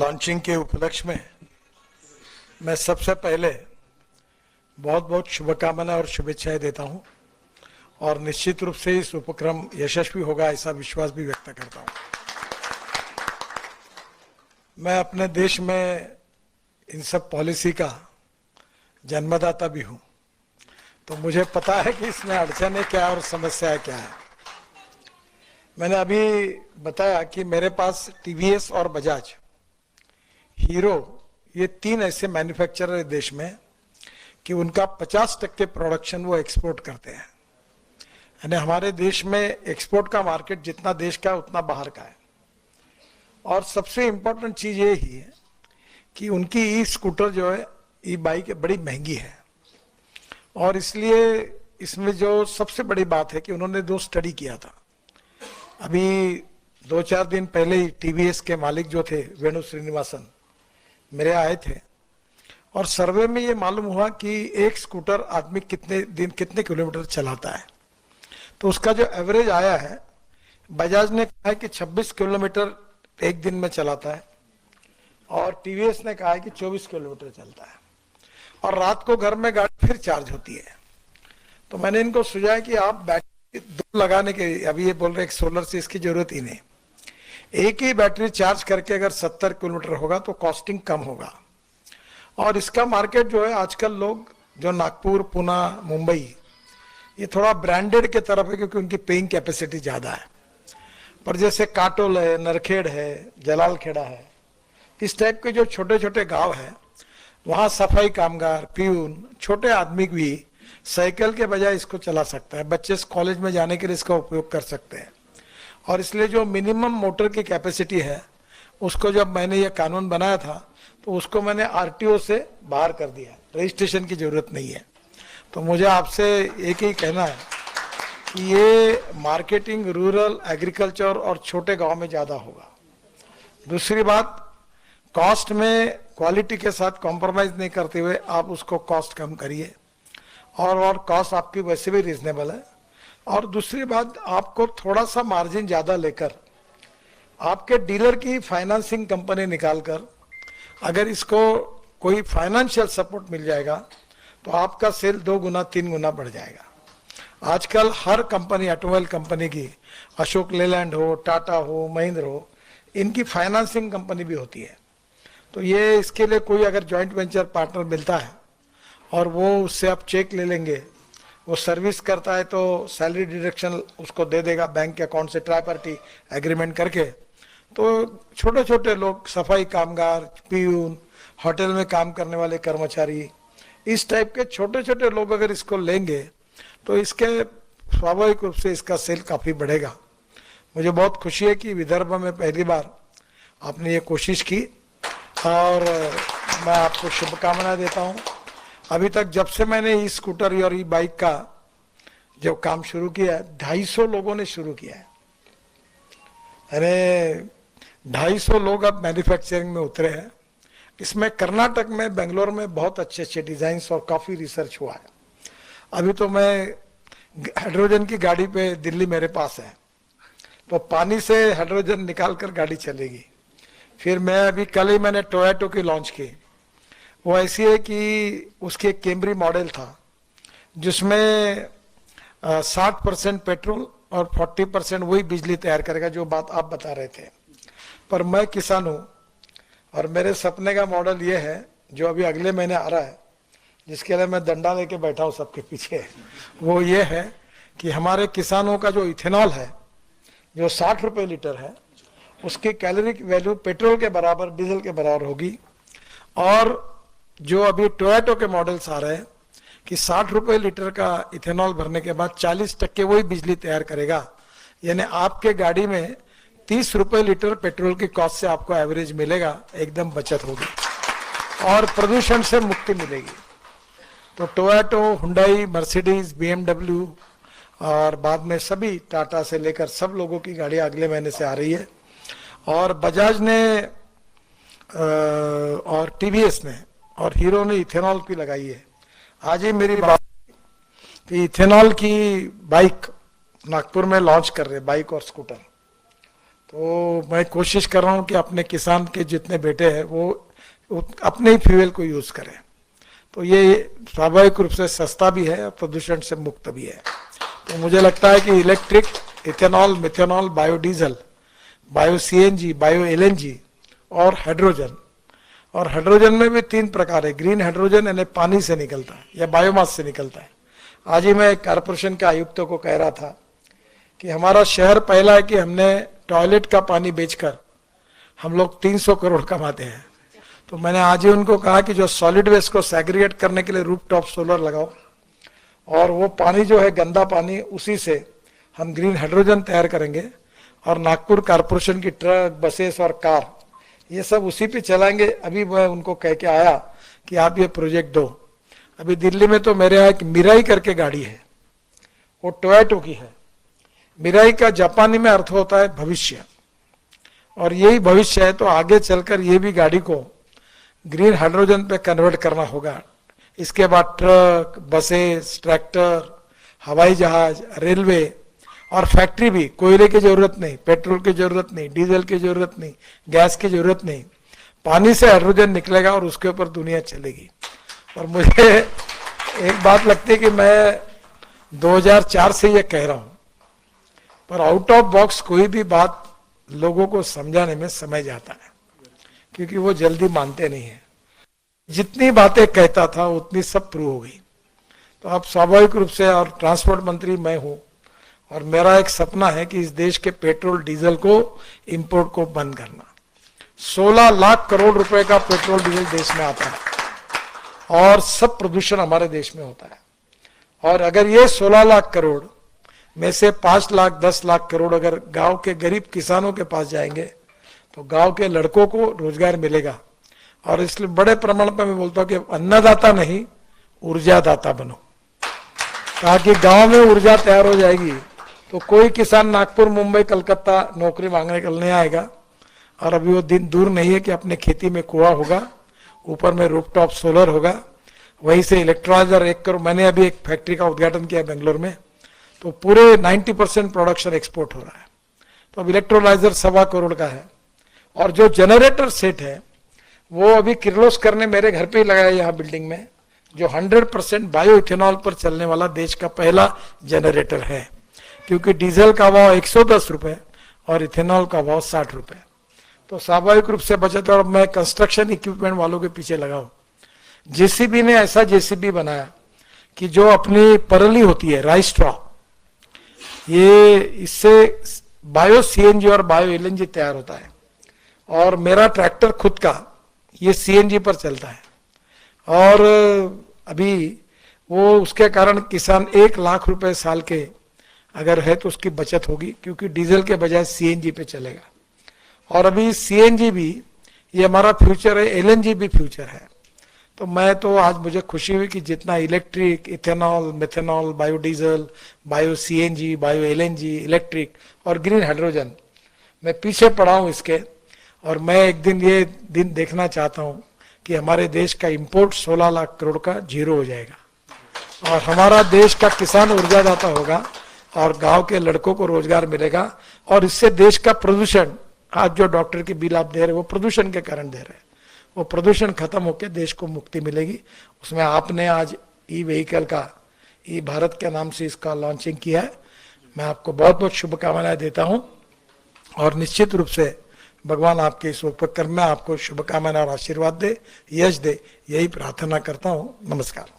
Launching के उपलक्ष्य में मैं सबसे पहले बहुत बहुत शुभकामनाएं और शुभेच्छाएं देता हूं और निश्चित रूप से इस उपक्रम यशस्वी होगा ऐसा विश्वास भी व्यक्त करता हूं। मैं अपने देश में इन सब पॉलिसी का जन्मदाता भी हूं, तो मुझे पता है कि इसमें अड़चनें क्या और समस्याएं क्या है। मैंने अभी बताया कि मेरे पास टीवीएस और बजाज, हीरो, ये तीन ऐसे मैन्युफैक्चरर है देश में कि उनका 50% प्रोडक्शन वो एक्सपोर्ट करते हैं। यानी हमारे देश में एक्सपोर्ट का मार्केट जितना देश का है उतना बाहर का है। और सबसे इम्पोर्टेंट चीज ये ही है कि उनकी ई स्कूटर जो है, ई बाइक बड़ी महंगी है। और इसलिए इसमें जो सबसे बड़ी बात है कि उन्होंने 2 स्टडी किया था। अभी 2-4 दिन पहले ही टीवीएस के मालिक जो थे वेणु श्रीनिवासन मेरे आए थे और सर्वे में ये मालूम हुआ कि एक स्कूटर आदमी कितने किलोमीटर चलाता है। तो उसका जो एवरेज आया है, बजाज ने कहा है कि 26 किलोमीटर एक दिन में चलाता है और टीवीएस ने कहा है कि 24 किलोमीटर चलता है और रात को घर में गाड़ी फिर चार्ज होती है। तो मैंने इनको सुझाया कि आप बैटरी 2 लगाने के, अभी ये बोल रहे हैं सोलर से इसकी जरूरत ही नहीं, एक ही बैटरी चार्ज करके अगर 70 किलोमीटर होगा तो कॉस्टिंग कम होगा। और इसका मार्केट जो है आजकल लोग जो नागपुर, पुणे, मुंबई, ये थोड़ा ब्रांडेड के तरफ है क्योंकि उनकी पेइंग कैपेसिटी ज्यादा है। पर जैसे काटोल है, नरखेड़ है, जलालखेड़ा है, इस टाइप के जो छोटे छोटे गांव है, वहां सफाई कामगार, प्यून, छोटे आदमी भी साइकिल के बजाय इसको चला सकता है। बच्चे कॉलेज में जाने के लिए इसका उपयोग कर सकते हैं। और इसलिए जो मिनिमम मोटर की कैपेसिटी है, उसको जब मैंने ये कानून बनाया था तो उसको मैंने आरटीओ से बाहर कर दिया, रजिस्ट्रेशन की जरूरत नहीं है। तो मुझे आपसे एक ही कहना है कि ये मार्केटिंग रूरल, एग्रीकल्चर और छोटे गांव में ज्यादा होगा। दूसरी बात, कॉस्ट में क्वालिटी के साथ कॉम्प्रोमाइज नहीं करते हुए आप उसको कॉस्ट कम करिए और कॉस्ट आपकी वैसे भी रीजनेबल है। और दूसरी बात, आपको थोड़ा सा मार्जिन ज्यादा लेकर आपके डीलर की फाइनेंसिंग कंपनी निकालकर अगर इसको कोई फाइनेंशियल सपोर्ट मिल जाएगा तो आपका सेल 2 गुना 3 गुना बढ़ जाएगा। आजकल हर कंपनी, ऑटोमोबाइल कंपनी की, अशोक लेलैंड हो, टाटा हो, महिंद्रा हो, इनकी फाइनेंसिंग कंपनी भी होती है। तो ये इसके लिए कोई अगर जॉइंट वेंचर पार्टनर मिलता है और वो उससे आप चेक ले लेंगे, वो सर्विस करता है तो सैलरी डिडक्शन उसको दे देगा बैंक के अकाउंट से, ट्राई पार्टी एग्रीमेंट करके। तो छोटे छोटे लोग, सफाई कामगार, पियून, होटल में काम करने वाले कर्मचारी, इस टाइप के छोटे छोटे लोग अगर इसको लेंगे तो इसके स्वाभाविक रूप से इसका सेल काफी बढ़ेगा। मुझे बहुत खुशी है कि विदर्भ में पहली बार आपने ये कोशिश की और मैं आपको शुभकामनाएं देता हूँ। अभी तक जब से मैंने ई स्कूटर और ई बाइक का जो काम शुरू किया है, 250 लोगों ने शुरू किया है। अरे 250 लोग अब मैन्युफैक्चरिंग में उतरे हैं। इसमें कर्नाटक में, बेंगलोर में बहुत अच्छे अच्छे डिजाइन और काफी रिसर्च हुआ है। अभी तो मैं हाइड्रोजन की गाड़ी पे, दिल्ली मेरे पास है, तो पानी से हाइड्रोजन निकाल कर गाड़ी चलेगी। फिर मैं अभी कल ही मैंने टोयोटो की लॉन्च की। वो ऐसी है कि उसके कैमरी मॉडल था जिसमें 60% पेट्रोल और 40% वही बिजली तैयार करेगा, जो बात आप बता रहे थे। पर मैं किसान हूँ और मेरे सपने का मॉडल ये है जो अभी अगले महीने आ रहा है, जिसके लिए मैं डंडा लेके बैठा हूँ सबके पीछे। वो ये है कि हमारे किसानों का जो इथेनॉल है, जो 60 रुपये लीटर है, उसकी कैलोरी वैल्यू पेट्रोल के बराबर, डीजल के बराबर होगी। और जो अभी टोयोटो के मॉडल्स आ रहे हैं कि 60 रुपये लीटर का इथेनॉल भरने के बाद 40% वही बिजली तैयार करेगा। यानी आपके गाड़ी में 30 रुपये लीटर पेट्रोल की कॉस्ट से आपको एवरेज मिलेगा, एकदम बचत होगी और प्रदूषण से मुक्ति मिलेगी। तो टोयोटो, हुंडई, मर्सिडीज, बीएमडब्ल्यू और बाद में सभी, टाटा से लेकर सब लोगों की गाड़ियां अगले महीने से आ रही है। और बजाज ने और टीवीएस ने और हीरो ने इथेनॉल की लगाई है। आज ही मेरी बात कि इथेनॉल की बाइक नागपुर में लॉन्च कर रहे, बाइक और स्कूटर। तो मैं कोशिश कर रहा हूँ कि अपने किसान के जितने बेटे हैं वो अपने ही फ्यूल को यूज करें। तो ये स्वाभाविक रूप से सस्ता भी है और प्रदूषण से मुक्त भी है। तो मुझे लगता है कि electric, ethanol, methanol, biodiesel, bio CNG, bio LNG और हाइड्रोजन। और हाइड्रोजन में भी 3 प्रकार है। ग्रीन हाइड्रोजन यानी पानी से निकलता है या बायोमास से निकलता है। आज ही मैं कारपोरेशन के आयुक्तों को कह रहा था कि हमारा शहर पहला है कि हमने टॉयलेट का पानी बेचकर हम लोग 300 करोड़ कमाते हैं। तो मैंने आज ही उनको कहा कि जो सॉलिड वेस्ट को सेग्रीगेट करने के लिए रूफटॉप सोलर लगाओ और वो पानी जो है गंदा पानी, उसी से हम ग्रीन हाइड्रोजन तैयार करेंगे और नागपुर कारपोरेशन की ट्रक, बसेस और कार ये सब उसी पे चलाएंगे। अभी मैं उनको कह के आया कि आप ये प्रोजेक्ट दो। अभी दिल्ली में तो मेरे यहाँ एक मिराई करके गाड़ी है, वो टोयोटो की है। मिराई का जापानी में अर्थ होता है भविष्य, और यही भविष्य है। तो आगे चलकर ये भी गाड़ी को ग्रीन हाइड्रोजन पे कन्वर्ट करना होगा। इसके बाद ट्रक, बसेस, ट्रैक्टर, हवाई जहाज, रेलवे और फैक्ट्री भी। कोयले की जरूरत नहीं, पेट्रोल की जरूरत नहीं, डीजल की जरूरत नहीं, गैस की जरूरत नहीं। पानी से हाइड्रोजन निकलेगा और उसके ऊपर दुनिया चलेगी। और मुझे एक बात लगती है कि मैं 2004 से ये कह रहा हूं, पर आउट ऑफ बॉक्स कोई भी बात लोगों को समझाने में समय जाता है, क्योंकि वो जल्दी मानते नहीं है। जितनी बातें कहता था उतनी सब प्रूव हो गई। तो अब स्वाभाविक रूप से, और ट्रांसपोर्ट मंत्री मैं हूं, और मेरा एक सपना है कि इस देश के पेट्रोल डीजल को, इंपोर्ट को बंद करना। 16 लाख करोड़ रुपए का पेट्रोल डीजल देश में आता है और सब प्रदूषण हमारे देश में होता है। और अगर ये 16 लाख करोड़ में से 5 लाख 10 लाख करोड़ अगर गांव के गरीब किसानों के पास जाएंगे तो गांव के लड़कों को रोजगार मिलेगा। और इसलिए बड़े प्रमाण पर मैं बोलता हूं कि अन्नदाता नहीं, ऊर्जादाता बनो, ताकि गांव में ऊर्जा तैयार हो जाएगी तो कोई किसान नागपुर, मुंबई, कलकत्ता नौकरी मांगने के लिए नहीं आएगा। और अभी वो दिन दूर नहीं है कि अपने खेती में कुआं होगा, ऊपर में रूफटॉप सोलर होगा, वहीं से इलेक्ट्रोलाइजर 1 करोड़। मैंने अभी एक फैक्ट्री का उद्घाटन किया बेंगलोर में, तो पूरे 90% प्रोडक्शन एक्सपोर्ट हो रहा है। तो अब इलेक्ट्रोलाइजर 1.25 करोड़ का है। और जो जनरेटर सेट है वो अभी किर्लोस्कर ने मेरे घर पे ही लगाया यहाँ बिल्डिंग में, जो 100% बायो इथेनॉल पर चलने वाला देश का पहला जनरेटर है। क्योंकि डीजल का भाव 110 रुपए और इथेनॉल का भाव 60 रुपए। तो स्वाभाविक रूप से बचत। और मैं कंस्ट्रक्शन इक्विपमेंट वालों के पीछे लगा हूं। जेसीबी ने ऐसा जेसीबी बनाया कि जो अपनी परली होती है, राइस स्ट्रॉ, ये इससे बायो सीएनजी और बायो एलएनजी तैयार होता है। और मेरा ट्रैक्टर खुद का ये सीएनजी पर चलता है। और अभी वो उसके कारण किसान 1 लाख रुपए साल के अगर है तो उसकी बचत होगी, क्योंकि डीजल के बजाय सीएनजी पे चलेगा। और अभी सीएनजी भी ये हमारा फ्यूचर है, एलएनजी भी फ्यूचर है। तो मैं तो आज मुझे खुशी हुई कि जितना electric, ethanol, methanol, biodiesel, bio CNG, bio LNG, electric और ग्रीन हाइड्रोजन, मैं पीछे पड़ा हूं इसके। और मैं एक दिन ये दिन देखना चाहता हूं कि हमारे देश का इंपोर्ट 16 लाख करोड़ का 0 हो जाएगा और हमारा देश का किसान ऊर्जादाता होगा और गांव के लड़कों को रोजगार मिलेगा। और इससे देश का प्रदूषण, आज जो डॉक्टर की बिल आप दे रहे हैं वो प्रदूषण के कारण दे रहे हैं, वो प्रदूषण खत्म होकर देश को मुक्ति मिलेगी। उसमें आपने आज ई व्हीकल का, ई भारत के नाम से इसका लॉन्चिंग किया है। मैं आपको बहुत बहुत शुभकामनाएं देता हूं और निश्चित रूप से भगवान आपके इस उपक्रम में आपको शुभकामनाएं और आशीर्वाद दे, यश दे, यही प्रार्थना करता हूं। नमस्कार।